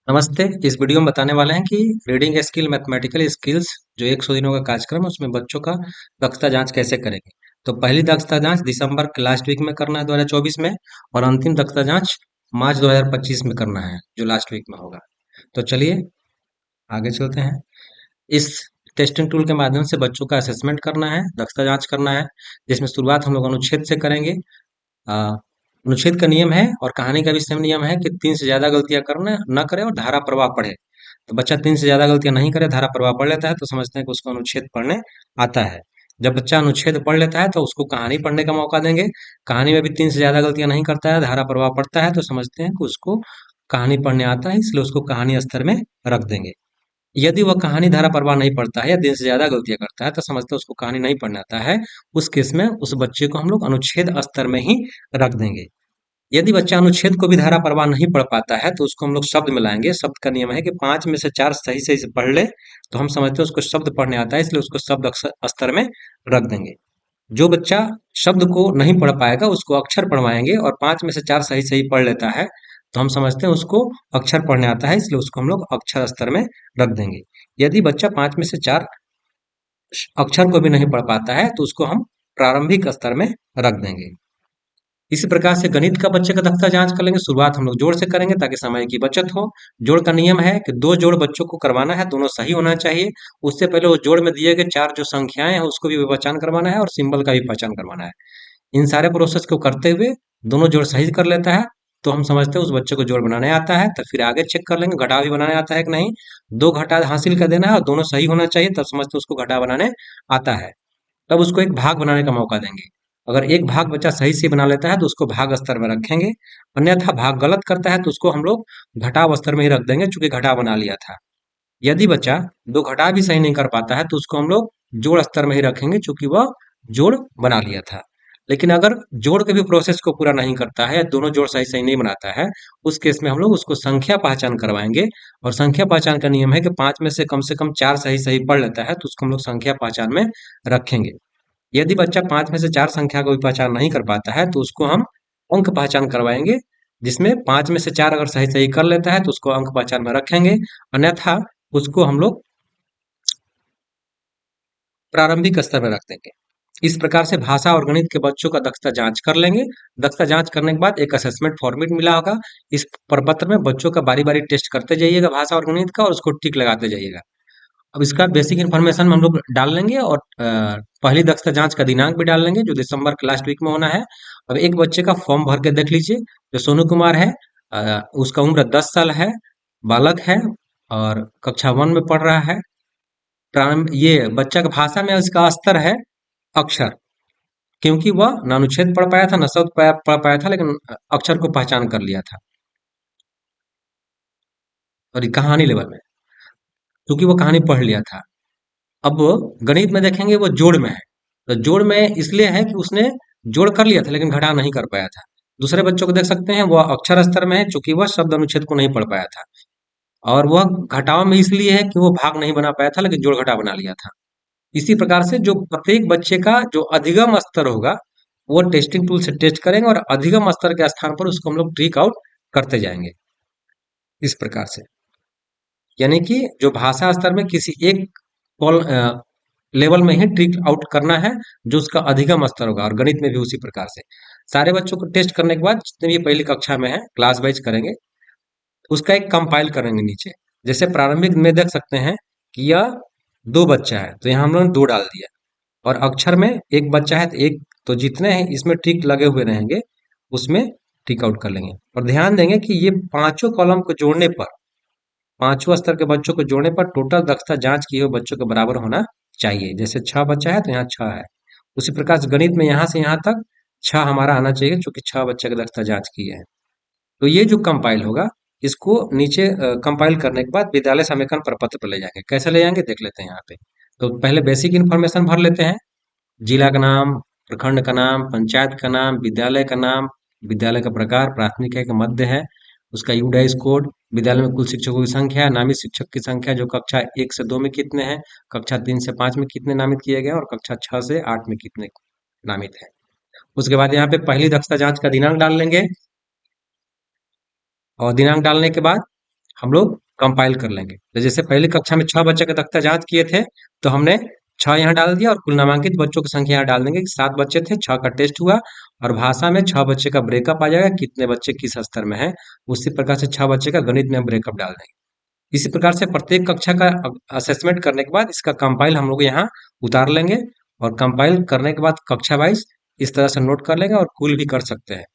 नमस्ते। इस वीडियो में बताने वाले हैं कि रीडिंग स्किल मैथमेटिकल स्किल्स जो 100 दिनों का कार्यक्रम है उसमें बच्चों का दक्षता जांच कैसे करेंगे। तो पहली दक्षता जांच दिसंबर के लास्ट वीक में करना है 2024 में, और अंतिम दक्षता जांच मार्च 2025 में करना है जो लास्ट वीक में होगा। तो चलिए आगे चलते हैं। इस टेस्टिंग टूल के माध्यम से बच्चों का असेसमेंट करना है, दक्षता जांच करना है, जिसमें शुरुआत हम लोग अनुच्छेद से करेंगे। अ, अनुच्छेद का नियम है और कहानी का भी सेम नियम है कि 3 से ज़्यादा गलतियाँ करना न करे और धारा प्रवाह पढ़े। तो बच्चा 3 से ज़्यादा गलतियाँ नहीं करे, धारा प्रवाह पढ़ लेता है तो समझते हैं कि उसको अनुच्छेद पढ़ने आता है। जब बच्चा अनुच्छेद पढ़ लेता है तो उसको कहानी पढ़ने का मौका देंगे। कहानी में भी 3 से ज़्यादा गलतियाँ नहीं करता है, धारा प्रवाह पढ़ता है तो समझते हैं कि उसको कहानी पढ़ने आता है, इसलिए उसको कहानी स्तर में रख देंगे। यदि वह कहानी धारा प्रवाह नहीं पढ़ता है या 3 से ज़्यादा गलतियाँ करता है तो समझते हैं उसको कहानी नहीं पढ़ने आता है। उस केस में उस बच्चे को हम लोग अनुच्छेद स्तर में ही रख देंगे। यदि बच्चा अनुच्छेद को भी धारा प्रवाह नहीं पढ़ पाता है तो उसको हम लोग शब्द में लाएंगे। शब्द का नियम है कि 5 में से 4 सही सही से पढ़ ले तो हम समझते हैं उसको शब्द पढ़ने आता है, इसलिए उसको शब्द स्तर में रख देंगे। जो बच्चा शब्द को नहीं पढ़ पाएगा उसको अक्षर पढ़वाएंगे, और 5 में से 4 सही सही पढ़ लेता है तो हम समझते हैं उसको अक्षर पढ़ने आता है, इसलिए उसको हम लोग अक्षर स्तर में रख देंगे। यदि बच्चा 5 में से 4 अक्षर को भी नहीं पढ़ पाता है तो उसको हम प्रारंभिक स्तर में रख देंगे। इसी प्रकार से गणित का बच्चे का दक्षता जांच कर लेंगे। शुरुआत हम लोग जोड़ से करेंगे ताकि समय की बचत हो। जोड़ का नियम है कि 2 जोड़ बच्चों को करवाना है, दोनों सही होना चाहिए। उससे पहले वो जोड़ में दिए गए 4 जो संख्याएं हैं उसको भी पहचान करवाना है और सिंबल का भी पहचान करवाना है। इन सारे प्रोसेस को करते हुए दोनों जोड़ सही कर लेता है तो हम समझते हैं उस बच्चे को जोड़ बनाने आता है। तो फिर आगे चेक कर लेंगे घटा भी बनाने आता है कि नहीं। 2 घटा हासिल कर देना है और दोनों सही होना चाहिए, तब समझते हैं उसको घटा बनाने आता है। तब उसको एक भाग बनाने का मौका देंगे। अगर एक भाग बच्चा सही से बना लेता है तो उसको भाग स्तर में रखेंगे, अन्यथा भाग गलत करता है तो उसको हम लोग घटाव स्तर में ही रख देंगे, चूंकि घटा बना लिया था। यदि बच्चा 2 घटा भी सही नहीं कर पाता है तो उसको हम लोग जोड़ स्तर में ही रखेंगे, चूंकि वह जोड़ बना लिया था। लेकिन अगर जोड़ के भी प्रोसेस को पूरा नहीं करता है या दोनों जोड़ सही सही नहीं बनाता है, उस केस में हम लोग उसको संख्या पहचान करवाएंगे। और संख्या पहचान का नियम है कि 5 में से कम 4 सही सही पढ़ लेता है तो उसको हम लोग संख्या पहचान में रखेंगे। यदि बच्चा 5 में से 4 संख्या को भी पहचान नहीं कर पाता है तो उसको हम अंक पहचान करवाएंगे, जिसमें 5 में से 4 अगर सही सही कर लेता है तो उसको अंक पहचान में रखेंगे, अन्यथा उसको हम लोग प्रारंभिक स्तर में रख देंगे। इस प्रकार से भाषा और गणित के बच्चों का दक्षता जांच कर लेंगे। दक्षता जांच करने के बाद एक असेसमेंट फॉर्मेट मिला होगा। इस प्रपत्र में बच्चों का बारी बारी टेस्ट करते जाइएगा भाषा और गणित का, और उसको टिक लगाते जाइएगा। अब इसका बेसिक इन्फॉर्मेशन हम लोग डाल लेंगे, और पहली दक्षता जांच का दिनांक भी डाल लेंगे जो दिसंबर के लास्ट वीक में होना है। अब एक बच्चे का फॉर्म भर के देख लीजिए। जो सोनू कुमार है, उसका उम्र 10 साल है, बालक है और कक्षा 1 में पढ़ रहा है। प्रारंभ ये बच्चा का भाषा में इसका स्तर है अक्षर, क्योंकि वह न अनुच्छेद पढ़ पाया था न शब्द पढ़ पाया था, लेकिन अक्षर को पहचान कर लिया था। और ये कहानी लेवल में, क्योंकि वो कहानी पढ़ लिया था। अब गणित में देखेंगे वो जोड़ में है। तो जोड़ में इसलिए है कि उसने जोड़ कर लिया था लेकिन घटा नहीं कर पाया था। दूसरे बच्चों को देख सकते हैं वो अक्षर स्तर में है, चूंकि वह शब्द अनुच्छेद को नहीं पढ़ पाया था। और वह घटाव में इसलिए है कि वो भाग नहीं बना पाया था लेकिन जोड़ घटा बना लिया था। इसी प्रकार से जो प्रत्येक बच्चे का जो अधिगम स्तर होगा वो टेस्टिंग टूल से टेस्ट करेंगे, और अधिगम स्तर के स्थान पर उसको हम लोग ट्रिक आउट करते जाएंगे इस प्रकार से। यानी कि जो भाषा स्तर में किसी एक कॉल लेवल में ही ट्रिक आउट करना है जो उसका अधिगम स्तर होगा, और गणित में भी उसी प्रकार से। सारे बच्चों को टेस्ट करने के बाद जितने भी पहली कक्षा में है क्लास वाइज करेंगे, उसका एक कंपाइल करेंगे नीचे। जैसे प्रारंभिक में देख सकते हैं कि यह 2 बच्चा है तो यहाँ हम लोग ने 2 डाल दिया, और अक्षर में एक बच्चा है तो एक, तो जितने हैं इसमें टिक लगे हुए रहेंगे उसमें टिक आउट कर लेंगे। और ध्यान देंगे कि ये पांचों कॉलम को जोड़ने पर, पांचों स्तर के बच्चों को जोड़ने पर टोटल दक्षता जांच किए हुए बच्चों के बराबर होना चाहिए। जैसे 6 बच्चा है तो यहाँ 6 है, उसी प्रकार से गणित में यहाँ से यहाँ तक 6 हमारा आना चाहिए, क्योंकि 6 बच्चे की दक्षता जांच की है। तो ये जो कंपाइल होगा इसको नीचे कंपाइल करने के बाद विद्यालय समेकन प्रपत्र पर ले जाएंगे। कैसे ले जाएंगे देख लेते हैं यहाँ पे। तो पहले बेसिक इन्फॉर्मेशन भर लेते हैं। जिला का नाम, प्रखंड का नाम, पंचायत का नाम, विद्यालय का नाम, विद्यालय का प्रकार, प्राथमिक है कि मध्य है, उसका यूडाइस कोड, विद्यालय में कुल शिक्षकों की संख्या, नामित शिक्षक की संख्या जो कक्षा 1 से 2 में कितने हैं, कक्षा 3 से 5 में कितने नामित किए गए और कक्षा 6 से 8 में कितने नामित है। उसके बाद यहाँ पे पहली दक्षता जांच का दिनांक डाल लेंगे, और दिनांक डालने के बाद हम लोग कंपाइल कर लेंगे। तो जैसे पहली कक्षा में 6 बच्चे का दक्षता जांच किए थे, तो हमने 6 यहाँ डाल दिया और कुल नामांकित बच्चों की संख्या यहाँ डाल देंगे कि 7 बच्चे थे, 6 का टेस्ट हुआ और भाषा में 6 बच्चे का ब्रेकअप आ जाएगा, कितने बच्चे किस स्तर में हैं। उसी प्रकार से 6 बच्चे का गणित में ब्रेकअप डाल देंगे। इसी प्रकार से प्रत्येक कक्षा का असेसमेंट करने के बाद इसका कंपाइल हम लोग यहाँ उतार लेंगे और कंपाइल करने के बाद कक्षा वाइज इस तरह से नोट कर लेंगे और कुल भी कर सकते हैं।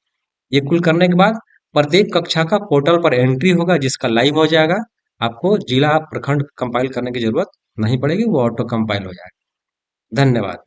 ये कुल करने के बाद प्रत्येक कक्षा का पोर्टल पर एंट्री होगा जिसका लाइव हो जाएगा। आपको जिला प्रखंड कंपाइल करने की जरूरत नहीं पड़ेगी, वो ऑटो कंपाइल हो जाएगा। धन्यवाद।